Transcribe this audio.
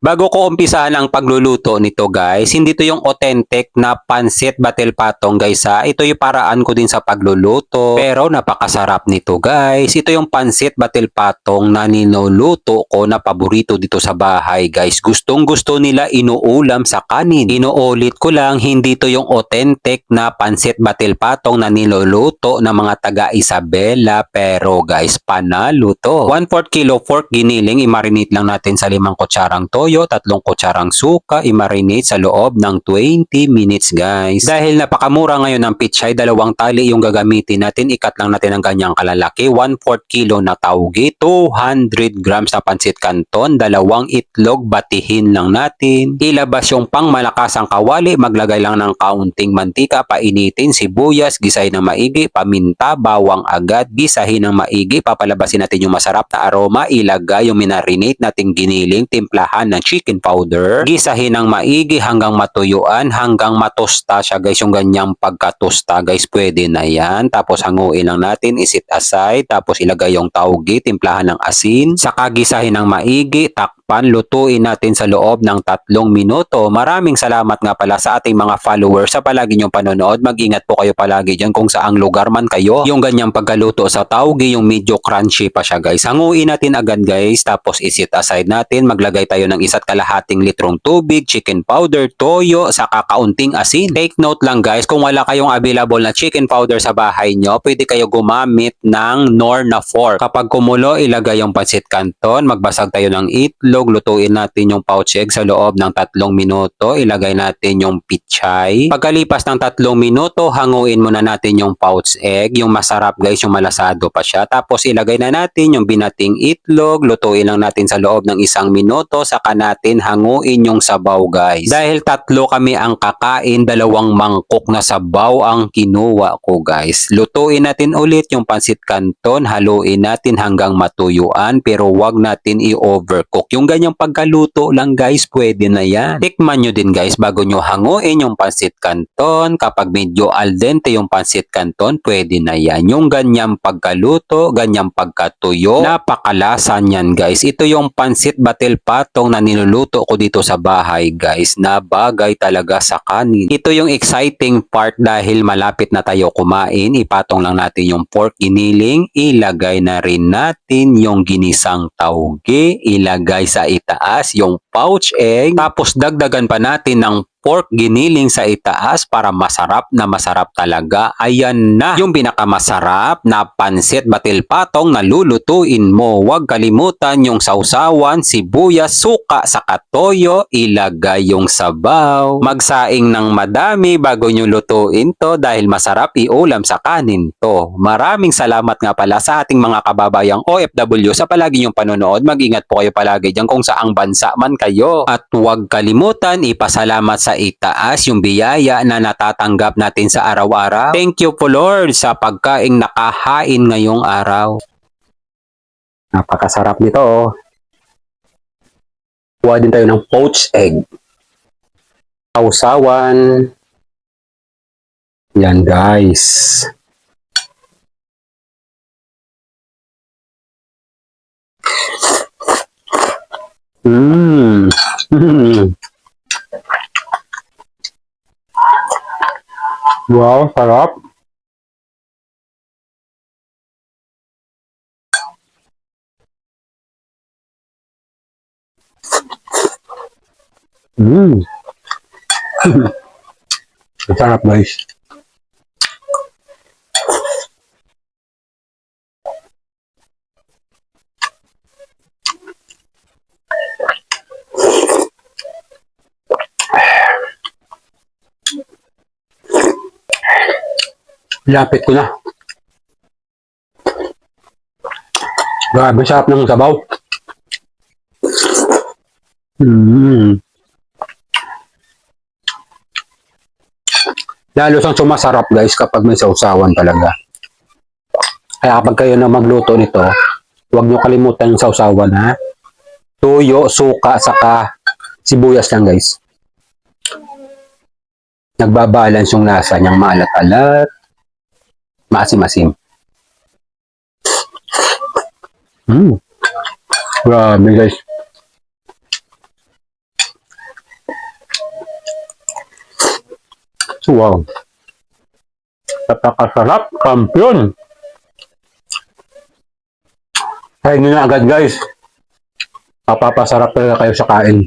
Bago ko umpisahan ang pagluluto nito guys, hindi to yung authentic na pansit batil patong guys ha. Ito yung paraan ko din sa pagluluto. Pero napakasarap nito guys. Ito yung pansit batil patong na ninuluto ko na paborito dito sa bahay guys. Gustong gusto nila inuulam sa kanin. Inuulit ko lang, hindi to yung authentic na pansit batil patong na niluluto ng mga taga Isabela. Pero guys, panalo to. 1/4 kilo pork giniling, i-marinate lang natin sa 5 kutsarang toyo, 3 kutsarang suka, i-marinate sa loob ng 20 minutes guys. Dahil napakamura ngayon ng pichay, 2 tali yung gagamitin natin, ikat lang natin ng ganyang kalalaki. 1/4 kilo na tauge, 200 grams na pansit canton, 2 itlog, batihin lang natin. Ilabas yung pang malakasang kawali, maglagay lang ng kaunting mantika, painitin, sibuyas, gisahin ng maigi, paminta, bawang agad, gisahin ng maigi, papalabasin natin yung masarap na aroma, ilagay yung minarinate nating giniling, timplahan ng chicken powder, gisahin ng maigi hanggang matuyuan, hanggang matosta siya guys, yung ganyang pagkatosta guys, pwede na yan. Tapos hanguin lang natin, isit aside, tapos ilagay yung tauge, timplahan ng asin, saka gisahin ng maigi, takpan, lutuin natin sa loob ng 3 minuto. Maraming salamat nga pala sa ating mga followers sa palagi niyong panonood. Mag-ingat po kayo palagi dyan kung saang lugar man kayo. Yung ganyang pagkaluto sa tauge, yung medyo crunchy pa siya guys. Hanguin natin agad guys, tapos isit aside natin. Maglagay tayo ng 1.5 litrong tubig, chicken powder, toyo, saka kaunting asin. Take note lang guys, kung wala kayong available na chicken powder sa bahay nyo, pwede kayo gumamit ng Knorr na fork. Kapag kumulo, ilagay yung pansit canton, magbasag tayo ng itlog, lutuin natin yung pouch egg sa loob ng 3 minuto, ilagay natin yung pichay. Pagkalipas ng 3 minuto, hanguin muna natin yung pouch egg, yung masarap guys, yung malasado pa siya. Tapos ilagay na natin yung binating itlog, lutuin lang natin sa loob ng 1 minuto, saka natin hanguin yung sabaw guys. Dahil 3 kami ang kakain, 2 mangkok na sabaw ang kinuha ko guys. Lutuin natin ulit yung pansit canton, haluin natin hanggang matuyuan, pero wag natin i-overcook. Yung ganyang pagkaluto lang guys, pwede na yan. Tikman nyo din guys bago nyo hanguin yung pansit canton. Kapag medyo al dente yung pansit canton, pwede na yan. Yung ganyang pagkaluto, ganyang pagkatuyo, napakalasa niyan guys. Ito yung pansit batil patong na niluluto ko dito sa bahay guys, na bagay talaga sa kanin. Ito yung exciting part dahil malapit na tayo kumain. Ipatong lang natin yung pork giniling, ilagay na rin natin yung ginisang tauge, ilagay sa itaas yung pouch egg, tapos dagdagan pa natin ng pork giniling sa itaas para masarap na masarap talaga. Ayan na yung pinakamasarap na pansit batil patong na lulutuin mo. Huwag kalimutan yung sausawan, sibuyas, suka, saka toyo, ilagay yung sabaw. Magsaing ng madami bago nyo lutuin to dahil masarap iulam sa kanin to. Maraming salamat nga pala sa ating mga kababayang OFW sa palagi nyong panonood. Mag-ingat po kayo palagi dyan kung saang bansa man kayo. At huwag kalimutan ipasalamat sa itaas yung biyaya na natatanggap natin sa araw-araw. Thank you po Lord sa pagkaing nakahain ngayong araw. Napakasarap nito oh. Kuha din tayo ng poached egg. Sausawan. Yan guys. Wow, sarap. Sarap guys. Lapit ko na. Grabe, sarap ng sabaw. Lalo siyang sumasarap guys kapag may sausawan talaga. Kaya kapag kayo na magluto nito, huwag nyo kalimutan yung sausawan ha. Tuyo, suka, saka sibuyas lang guys. Nagbabalance yung lasa niyang maalat-alat, maasim-asim. Grabe guys. Wow. Napakasarap, kampiyon. Kainin na agad guys. Mapapasarap talaga kayo sa kain.